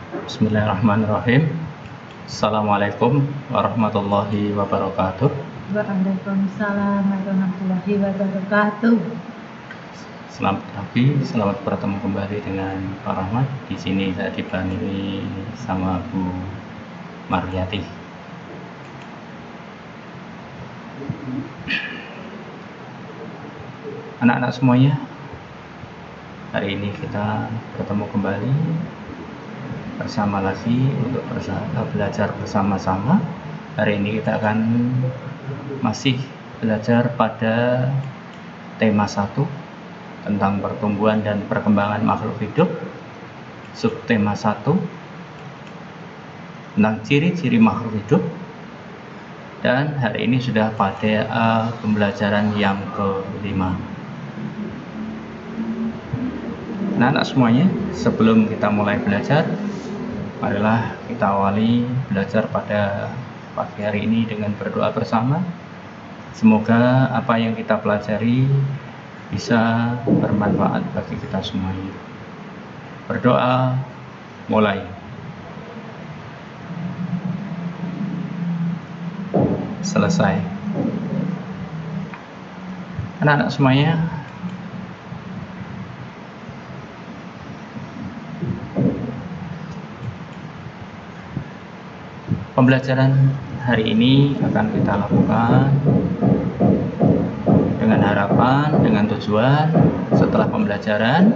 Bismillahirrahmanirrahim. Assalamualaikum warahmatullahi wabarakatuh. Waalaikumsalam warahmatullahi wabarakatuh. Selamat pagi, selamat bertemu kembali dengan Pak Rahmat. Di sini saya dibantu sama Bu Mariyati. Anak-anak semuanya, hari ini kita bertemu kembali bersama lagi untuk belajar bersama-sama. Hari ini kita akan masih belajar pada tema 1 tentang pertumbuhan dan perkembangan makhluk hidup. Subtema 1 tentang ciri-ciri makhluk hidup. Dan hari ini sudah pada pembelajaran yang ke-5. Nah, anak semuanya, sebelum kita mulai belajar, marilah kita awali belajar pada pagi hari ini dengan berdoa bersama. Semoga apa yang kita pelajari bisa bermanfaat bagi kita semuanya. Berdoa, mulai. Selesai. Anak-anak semuanya, pembelajaran hari ini akan kita lakukan dengan harapan, dengan tujuan setelah pembelajaran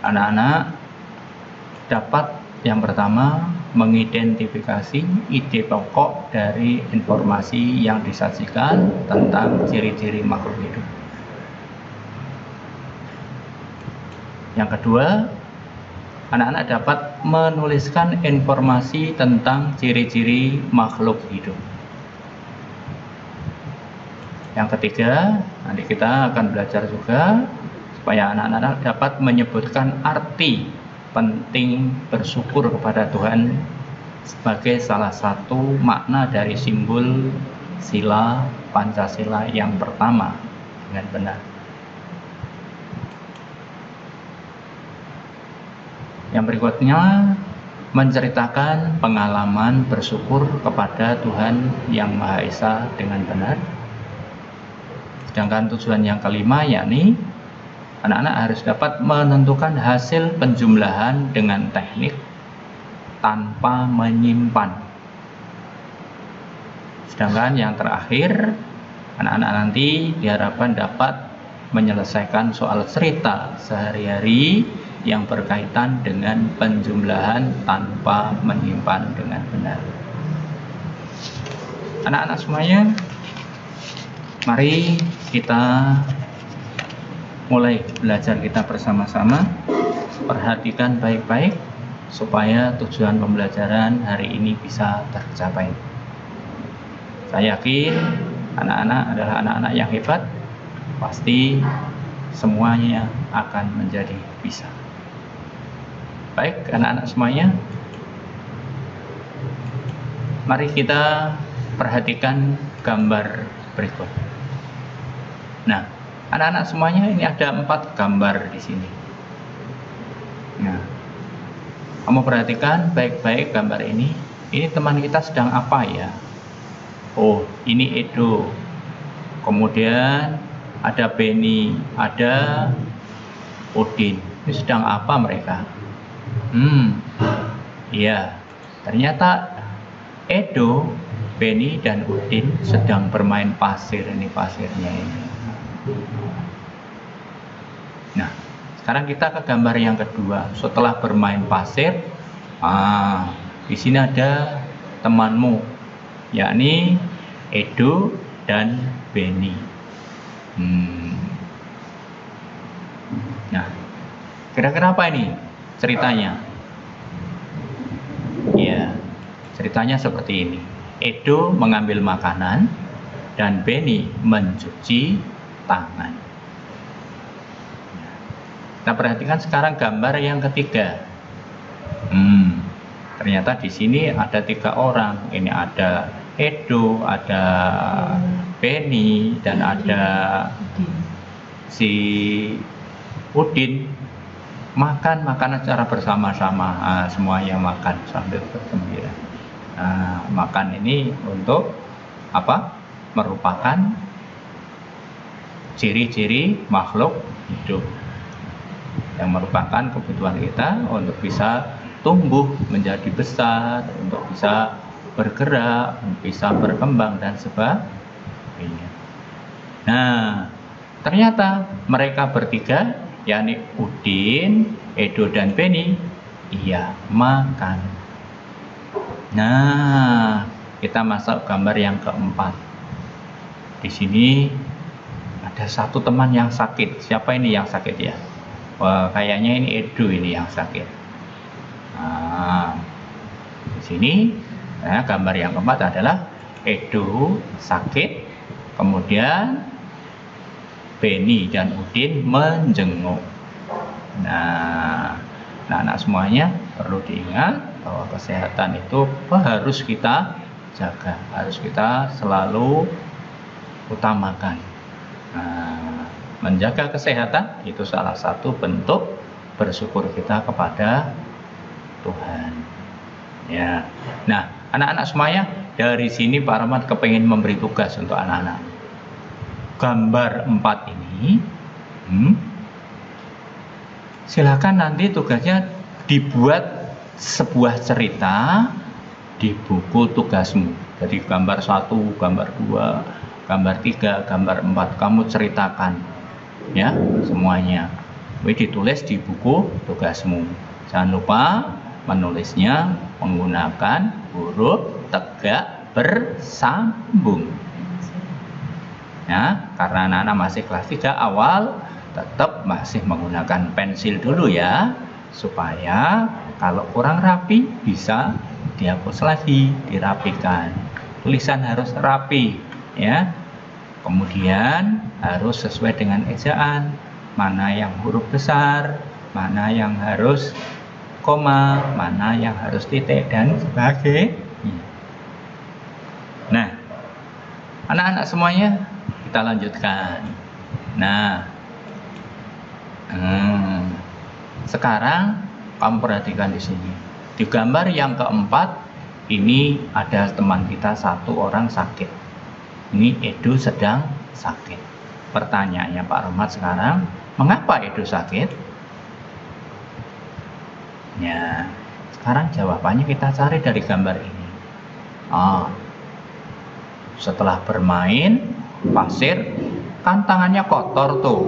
anak-anak dapat yang pertama mengidentifikasi ide pokok dari informasi yang disajikan tentang ciri-ciri makhluk hidup. Yang kedua, anak-anak dapat menuliskan informasi tentang ciri-ciri makhluk hidup. Yang ketiga, nanti kita akan belajar juga supaya anak-anak dapat menyebutkan arti penting bersyukur kepada Tuhan sebagai salah satu makna dari simbol sila Pancasila yang pertama dengan benar. Yang berikutnya, menceritakan pengalaman bersyukur kepada Tuhan Yang Maha Esa dengan benar. Sedangkan tujuan yang kelima, yakni anak-anak harus dapat menentukan hasil penjumlahan dengan teknik tanpa menyimpan. Sedangkan yang terakhir, anak-anak nanti diharapkan dapat menyelesaikan soal cerita sehari-hari yang berkaitan dengan penjumlahan tanpa menyimpan dengan benar. Anak-anak semuanya, mari kita mulai belajar kita bersama-sama. Perhatikan baik-baik supaya tujuan pembelajaran hari ini bisa tercapai. Saya yakin anak-anak adalah anak-anak yang hebat. Pasti semuanya akan menjadi bisa. Baik, anak-anak semuanya, mari kita perhatikan gambar berikut. Nah, anak-anak semuanya, ini ada 4 gambar di sini. Nah, kamu perhatikan baik-baik gambar ini. Ini teman kita sedang apa ya? Oh, ini Edo. Kemudian ada Benny, ada Udin. Ini sedang apa mereka? Iya. Ternyata Edo, Benny dan Udin sedang bermain pasir. Ini pasirnya ini. Nah, sekarang kita ke gambar yang kedua. Setelah bermain pasir, di sini ada temanmu, yakni Edo dan Benny. Nah, kira-kira apa ini ceritanya? Ya, ceritanya seperti ini. Edo mengambil makanan dan Benny mencuci tangan. Kita perhatikan sekarang gambar yang ketiga. Ternyata di sini ada 3 orang. Ini ada Edo, ada Benny, dan ada si Udin. makan makanan secara bersama-sama. Nah, semuanya makan sambil bergembira. Nah, makan ini untuk apa? Merupakan ciri-ciri makhluk hidup yang merupakan kebutuhan kita untuk bisa tumbuh menjadi besar, untuk bisa bergerak, bisa berkembang dan sebagainya. Nah, ternyata mereka bertiga, yakni Udin, Edo dan Beni, iya makan. Nah, kita masuk gambar yang keempat. Di sini ada satu teman yang sakit. Siapa ini yang sakit ya? Wah, kayaknya ini Edo ini yang sakit. Nah, di sini gambar yang keempat adalah Edo sakit, kemudian Beni dan Udin menjenguk. Nah, anak semuanya perlu diingat bahwa kesehatan itu harus kita jaga, harus kita selalu utamakan. Nah, menjaga kesehatan itu salah satu bentuk bersyukur kita kepada Tuhan. Ya. Nah, anak-anak semuanya, dari sini Pak Rahmat kepengen memberi tugas untuk anak-anak. Gambar 4 ini, silakan nanti tugasnya dibuat sebuah cerita di buku tugasmu. Jadi gambar 1, gambar 2, gambar 3, gambar 4 kamu ceritakan ya semuanya. Ini ditulis di buku tugasmu. Jangan lupa menulisnya menggunakan huruf tegak bersambung. Ya, karena anak-anak masih kelas 3 awal, tetap masih menggunakan pensil dulu ya, supaya kalau kurang rapi bisa dihapus lagi, dirapikan. Tulisan harus rapi ya. Kemudian harus sesuai dengan ejaan, mana yang huruf besar, mana yang harus koma, mana yang harus titik dan sebagainya. Nah, anak-anak semuanya kita lanjutkan. Nah, sekarang kamu perhatikan di sini. Di gambar yang keempat ini ada teman kita satu orang sakit. Ini Edo sedang sakit. Pertanyaannya Pak Rahmat sekarang, mengapa Edo sakit? Ya, sekarang jawabannya kita cari dari gambar ini. Setelah bermain pasir, kan tangannya kotor tuh.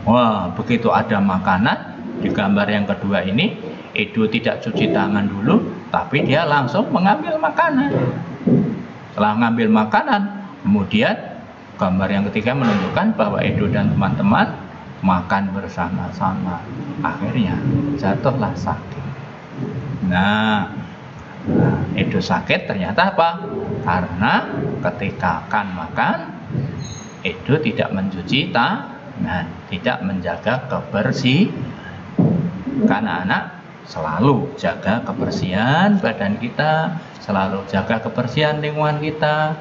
Wah, begitu ada makanan di gambar yang kedua ini, Edo tidak cuci tangan dulu, tapi dia langsung mengambil makanan. Setelah mengambil makanan, kemudian gambar yang ketiga menunjukkan bahwa Edo dan teman-teman makan bersama-sama. Akhirnya jatuhlah sakit. Nah, Edo sakit ternyata apa? Karena ketika akan makan, Edo tidak mencuci tangan, tidak menjaga kebersihan. Karena anak selalu jaga kebersihan badan kita, selalu jaga kebersihan lingkungan kita,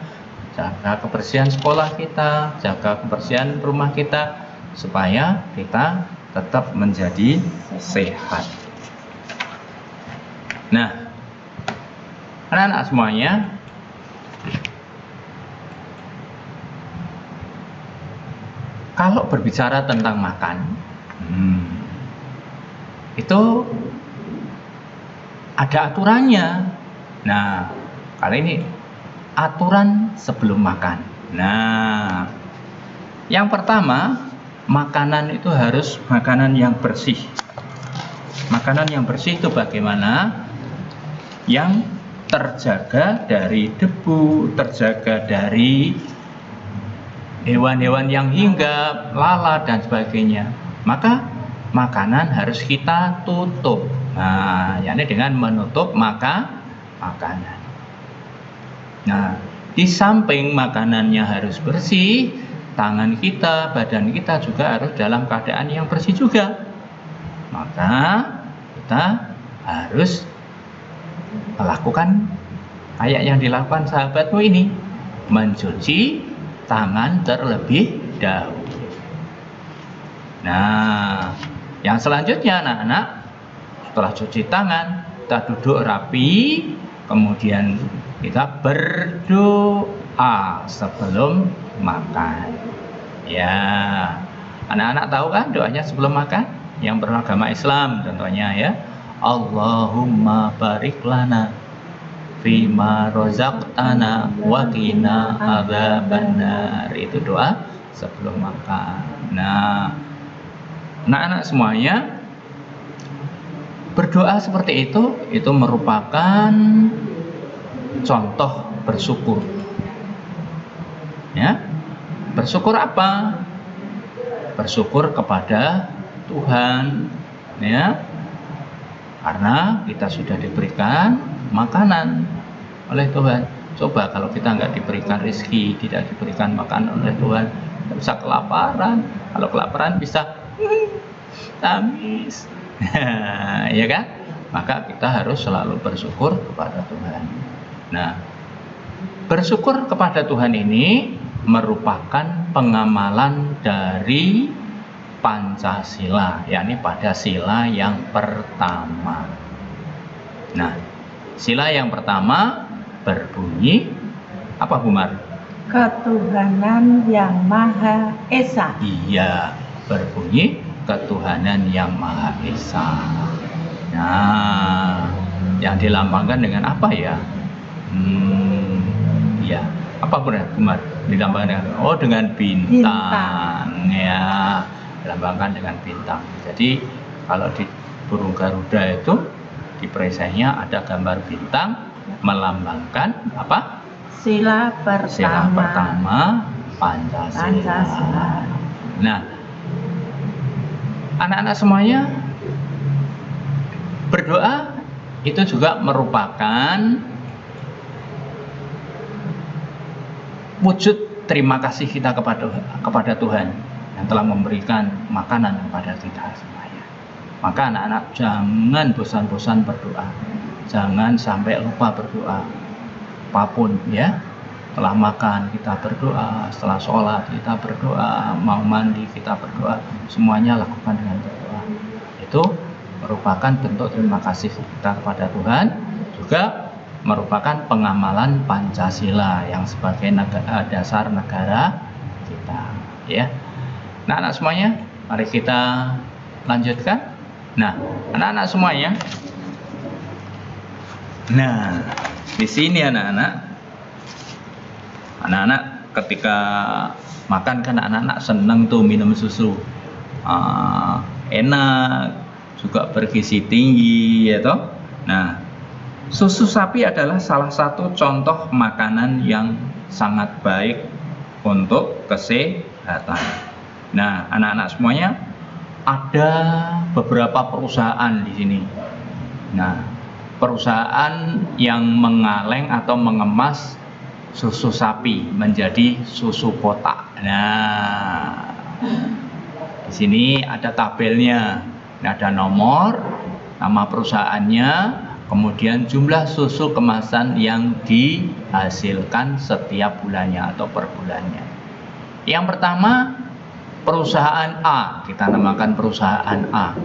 jaga kebersihan sekolah kita, jaga kebersihan rumah kita, supaya kita tetap menjadi sehat. Nah, anak-anak semuanya, kalau berbicara tentang makan, itu ada aturannya. Nah, kali ini aturan sebelum makan. Nah, yang pertama, makanan itu harus makanan yang bersih. Makanan yang bersih itu bagaimana? Yang terjaga dari debu, terjaga dari hewan-hewan yang hinggap, lalat dan sebagainya. Maka makanan harus kita tutup. Nah, yakni dengan menutup makanan. Nah, di samping makanannya harus bersih, tangan kita, badan kita juga harus dalam keadaan yang bersih juga. Maka kita harus melakukan kayak yang dilakukan sahabatmu ini, mencuci tangan terlebih dahulu. Nah, Yang selanjutnya anak-anak, setelah cuci tangan, kita duduk rapi, kemudian kita berdoa sebelum makan. Ya, anak-anak tahu kan doanya sebelum makan? Yang beragama Islam contohnya ya. Allahumma barik lana fima rozaqtana wa qina adzabannar. Itu doa sebelum makan. Nah, anak-anak semuanya, berdoa seperti itu merupakan contoh bersyukur. Ya. Bersyukur apa? Bersyukur kepada Tuhan, ya. Karena kita sudah diberikan makanan oleh Tuhan. Coba kalau kita nggak diberikan rezeki, tidak diberikan makanan oleh Tuhan, kita bisa kelaparan. Kalau kelaparan bisa nangis, ya kan? Maka kita harus selalu bersyukur kepada Tuhan. Nah, bersyukur kepada Tuhan ini merupakan pengamalan dari Pancasila, yakni pada sila yang pertama. Nah, sila yang pertama berbunyi apa, Bumar? Ketuhanan yang Maha Esa. Iya, berbunyi ketuhanan yang Maha Esa. Nah, yang dilambangkan dengan apa ya? Ya, apa Bumar? Dilambangkan dengan bintang. Ya, dilambangkan dengan bintang. Jadi kalau di burung Garuda itu di perisainya ada gambar bintang melambangkan apa? Sila pertama. Sila pertama Pancasila. Nah, anak-anak semuanya, berdoa itu juga merupakan wujud terima kasih kita kepada Tuhan yang telah memberikan makanan kepada kita semuanya. Maka anak-anak jangan bosan-bosan berdoa. Jangan sampai lupa berdoa. Apapun ya, setelah makan kita berdoa, setelah sholat kita berdoa, mau mandi kita berdoa, semuanya lakukan dengan berdoa. Itu merupakan bentuk terima kasih kita kepada Tuhan, juga merupakan pengamalan Pancasila yang sebagai dasar negara kita, ya. Nah, anak semuanya, mari kita lanjutkan. Nah, anak-anak semuanya. Nah, di sini anak-anak ketika makan kan anak-anak seneng tuh minum susu, enak, juga bergizi tinggi, ya toh. Nah, susu sapi adalah salah satu contoh makanan yang sangat baik untuk kesehatan. Nah, anak-anak semuanya, ada beberapa perusahaan di sini. Nah, perusahaan yang mengaleng atau mengemas susu sapi menjadi susu kotak. Nah, di sini ada tabelnya. Nah, ada nomor, nama perusahaannya, kemudian jumlah susu kemasan yang dihasilkan setiap bulannya atau per bulannya. Yang pertama, perusahaan A, kita namakan perusahaan A.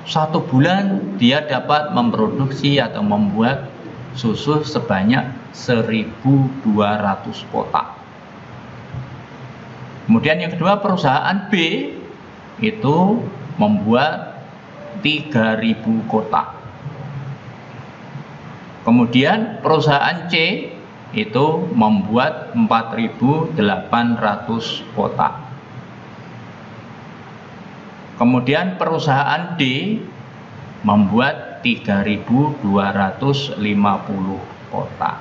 Satu bulan dia dapat memproduksi atau membuat susu sebanyak 1.200 kotak. Kemudian yang kedua, perusahaan B itu membuat 3.000 kotak. Kemudian perusahaan C itu membuat 4.800 kotak. Kemudian perusahaan D membuat 3.250 kotak.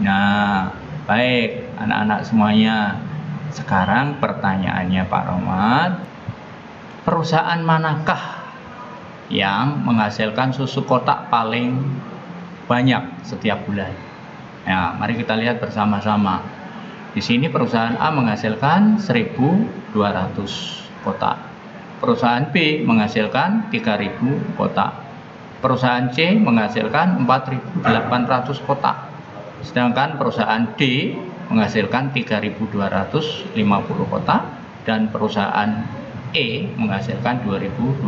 Nah, baik anak-anak semuanya. Sekarang pertanyaannya Pak Romad, perusahaan manakah yang menghasilkan susu kotak paling banyak setiap bulan? Nah, mari kita lihat bersama-sama. Di sini perusahaan A menghasilkan 1.200 kotak. Perusahaan B menghasilkan 3.000 kotak. Perusahaan C menghasilkan 4.800 kotak. Sedangkan perusahaan D menghasilkan 3.250 kotak dan perusahaan E menghasilkan 2.200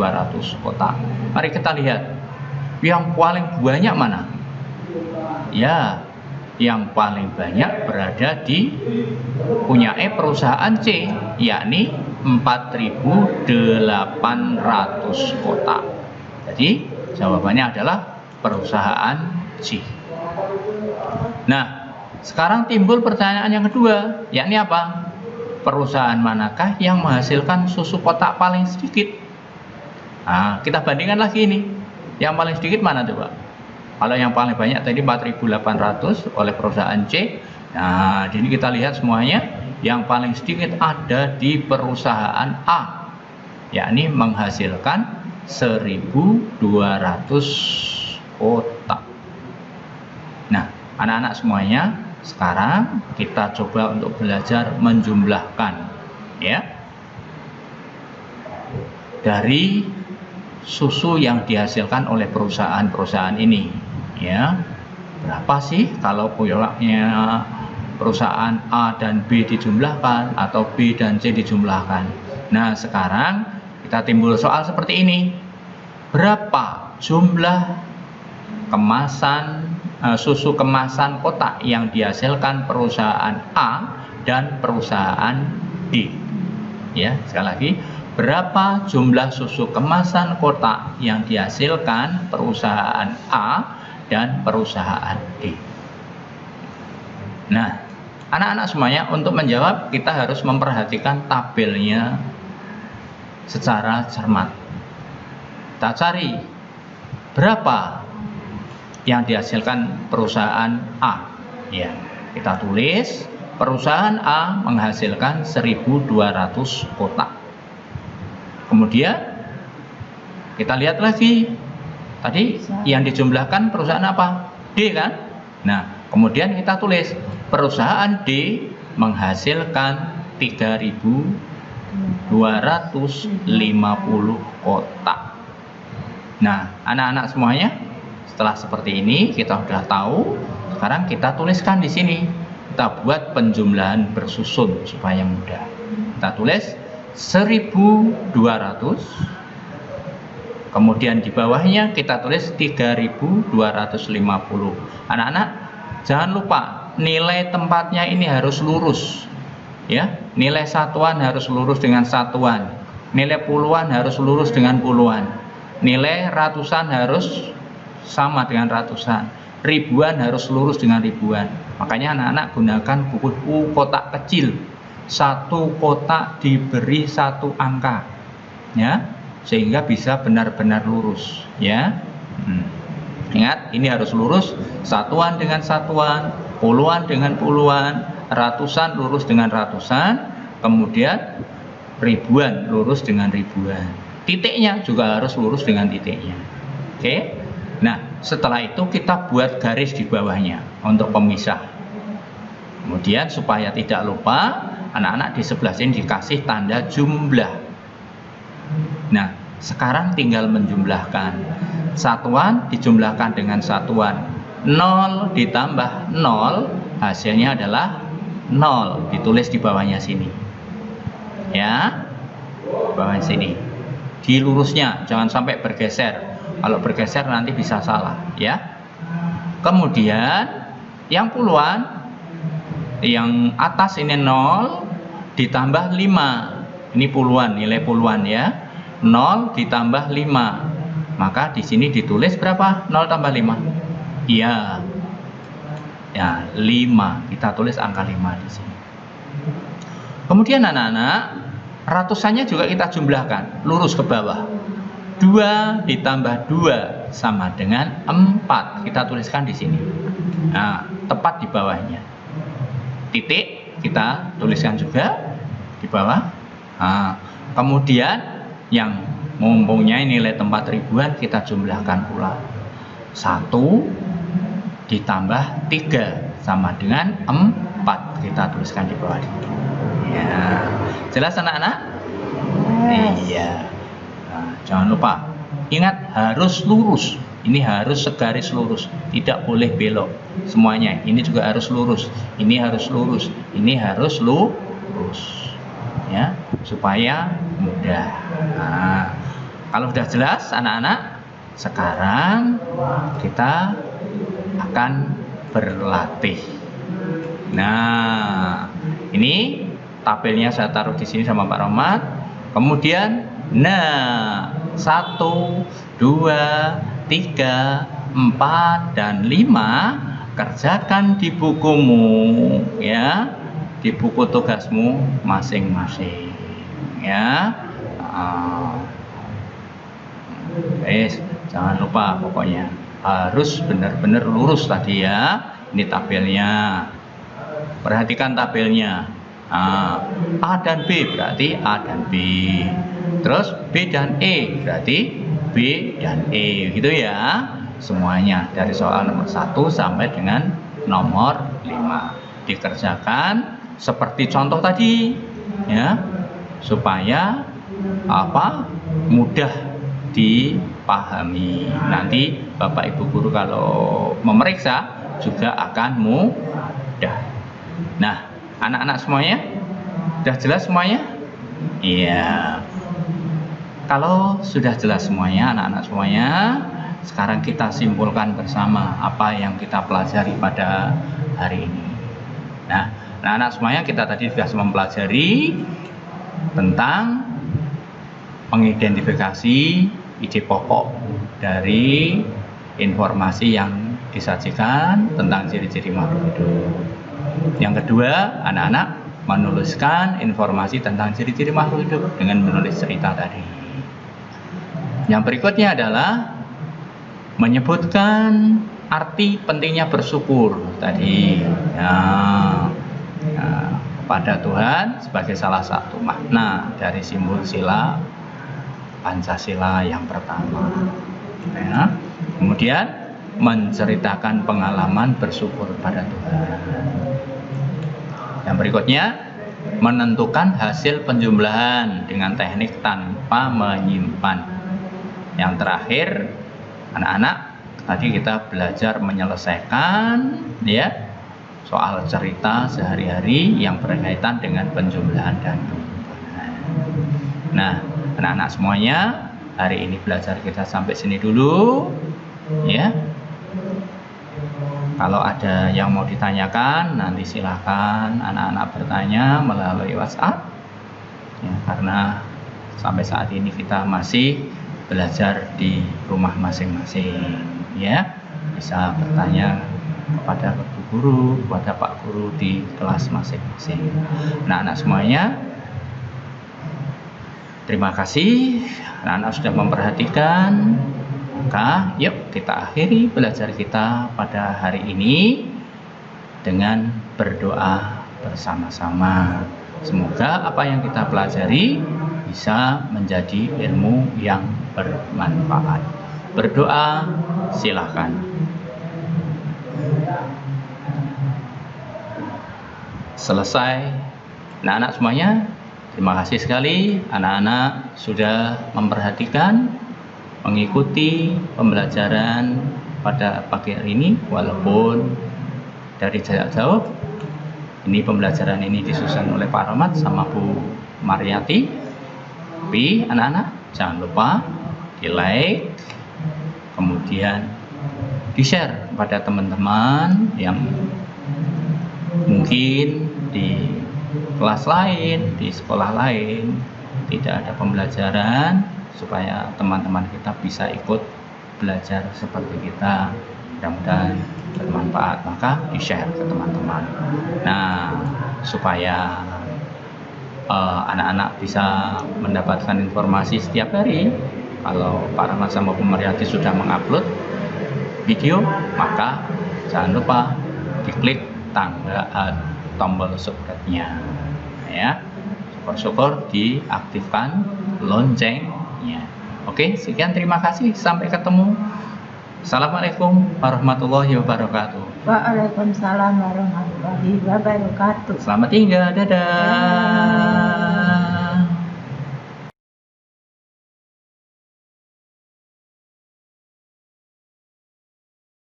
kotak. Mari kita lihat yang paling banyak mana? Ya, yang paling banyak berada di punya E perusahaan C, yakni 4.800 kotak. Jadi jawabannya adalah perusahaan C. Nah, sekarang timbul pertanyaan yang kedua, yakni apa? Perusahaan manakah yang menghasilkan susu kotak paling sedikit? Nah, kita bandingkan lagi ini. Yang paling sedikit mana tuh, Pak? Kalau yang paling banyak tadi 4.800 oleh perusahaan C. Nah, di sini kita lihat semuanya. Yang paling sedikit ada di perusahaan A, yakni menghasilkan 1.200 kotak. Nah, anak-anak semuanya, sekarang kita coba untuk belajar menjumlahkan, ya, dari susu yang dihasilkan oleh perusahaan-perusahaan ini, ya. Berapa sih kalau pulangnya perusahaan A dan B dijumlahkan atau B dan C dijumlahkan? Nah, sekarang kita timbul soal seperti ini. Berapa jumlah kemasan susu kemasan kotak yang dihasilkan perusahaan A dan perusahaan D? Ya, sekali lagi, berapa jumlah susu kemasan kotak yang dihasilkan perusahaan A dan perusahaan D? Nah, anak-anak semuanya, untuk menjawab kita harus memperhatikan tabelnya secara cermat. Kita cari berapa yang dihasilkan perusahaan A. Ya, kita tulis perusahaan A menghasilkan 1.200 kotak. Kemudian kita lihat lagi, tadi yang dijumlahkan perusahaan apa? D kan? Nah, kemudian kita tulis perusahaan D menghasilkan 3.250 kotak. Nah, anak-anak semuanya, setelah seperti ini kita sudah tahu. Sekarang kita tuliskan di sini. Kita buat penjumlahan bersusun supaya mudah. Kita tulis 1.200. Kemudian di bawahnya kita tulis 3.250. Anak-anak, jangan lupa nilai tempatnya ini harus lurus. Ya, nilai satuan harus lurus dengan satuan. Nilai puluhan harus lurus dengan puluhan. Nilai ratusan harus sama dengan ratusan. Ribuan harus lurus dengan ribuan. Makanya anak-anak gunakan buku kotak kecil. Satu kotak diberi satu angka, ya, sehingga bisa benar-benar lurus, ya. Ingat, ini harus lurus, satuan dengan satuan, puluhan dengan puluhan, ratusan lurus dengan ratusan, kemudian ribuan lurus dengan ribuan. Titiknya juga harus lurus dengan titiknya. Oke. Nah, setelah itu kita buat garis di bawahnya untuk pemisah. Kemudian supaya tidak lupa, anak-anak di sebelah sini dikasih tanda jumlah. Nah, sekarang tinggal menjumlahkan. Satuan dijumlahkan dengan satuan. 0 ditambah 0 hasilnya adalah 0. Ditulis di bawahnya sini. Ya, di bawah sini. Di lurusnya, jangan sampai bergeser. Kalau bergeser nanti bisa salah, ya. Kemudian yang puluhan, yang atas ini 0 ditambah 5. Ini puluhan, nilai puluhan, ya. 0 ditambah 5. Maka di sini ditulis berapa? 0 tambah 5. Iya. Ya, 5. Kita tulis angka 5 di sini. Kemudian anak-anak, ratusannya juga kita jumlahkan, lurus ke bawah. 2 ditambah 2 sama dengan 4. Kita tuliskan di sini. Nah, tepat di bawahnya. Titik kita tuliskan juga di bawah. Nah, kemudian yang mempunyai nilai tempat ribuan kita jumlahkan pula. 1 ditambah 3 sama dengan 4. Kita tuliskan di bawah. Ya, jelas anak-anak? Iya. Nah, jangan lupa, ingat harus lurus. Ini harus segaris lurus, tidak boleh belok. Semuanya ini juga harus lurus. Ini harus lurus. Ini harus lurus. Ya, supaya mudah. mudah. Nah, kalau sudah jelas anak-anak, sekarang kita akan berlatih. Nah, ini tabelnya saya taruh di sini sama Pak Romat. Kemudian, nah, 1, 2, 3, 4, dan 5 kerjakan di bukumu, ya, di buku tugasmu masing-masing, ya. Jangan lupa pokoknya harus benar-benar lurus tadi ya. Ini tabelnya, perhatikan tabelnya. A dan B berarti A dan B, terus B dan E berarti B dan E, gitu ya. Semuanya dari soal nomor 1 sampai dengan nomor 5 dikerjakan seperti contoh tadi, ya, supaya mudah dipahami. Nanti Bapak Ibu guru kalau memeriksa juga akan mudah. Nah, anak-anak semuanya sudah jelas semuanya? Iya. Kalau sudah jelas semuanya, anak-anak semuanya, sekarang kita simpulkan bersama apa yang kita pelajari pada hari ini. Nah, anak-anak semuanya, kita tadi sudah mempelajari tentang mengidentifikasi ide pokok dari informasi yang disajikan tentang ciri-ciri makhluk hidup. Yang kedua, anak-anak menuliskan informasi tentang ciri-ciri makhluk hidup dengan menulis cerita tadi. Yang berikutnya adalah menyebutkan arti pentingnya bersyukur tadi, kepada Tuhan sebagai salah satu makna dari simbol sila Pancasila yang pertama, ya. Kemudian menceritakan pengalaman bersyukur pada Tuhan. Yang berikutnya, menentukan hasil penjumlahan dengan teknik tanpa menyimpan. Yang terakhir, anak-anak, tadi kita belajar menyelesaikan, ya, soal cerita sehari-hari yang berkaitan dengan penjumlahan dan pengumpulkan. Nah, anak-anak semuanya, hari ini belajar kita sampai sini dulu, ya. Kalau ada yang mau ditanyakan, nanti silahkan anak-anak bertanya melalui WhatsApp, ya, karena sampai saat ini kita masih belajar di rumah masing-masing, ya. Bisa bertanya kepada Bu Guru, kepada Pak Guru di kelas masing-masing. Nah, anak semuanya, terima kasih anak-anak sudah memperhatikan. Maka yuk kita akhiri belajar kita pada hari ini dengan berdoa bersama-sama. Semoga apa yang kita pelajari bisa menjadi ilmu yang bermanfaat. Berdoa, silakan. Selesai. Anak-anak semuanya, terima kasih sekali anak-anak sudah memperhatikan, mengikuti pembelajaran pada pagi hari ini walaupun dari jarak jauh. Ini pembelajaran ini disusun oleh Pak Romat sama Bu Mariati. Tapi anak-anak jangan lupa di like, kemudian di share kepada teman-teman yang mungkin di kelas lain, di sekolah lain tidak ada pembelajaran, supaya teman-teman kita bisa ikut belajar seperti kita. Mudah-mudahan bermanfaat, maka di-share ke teman-teman. Nah, supaya anak-anak bisa mendapatkan informasi setiap hari. Kalau Pak Rahmat sama Bu Mariati sudah mengupload video, maka jangan lupa diklik tombol subscribe-nya, ya. Syukur-syukur diaktifkan loncengnya. Oke, sekian, terima kasih, sampai ketemu. Assalamualaikum warahmatullahi wabarakatuh. Waalaikumsalam warahmatullahi wabarakatuh. Selamat tinggal, dadah.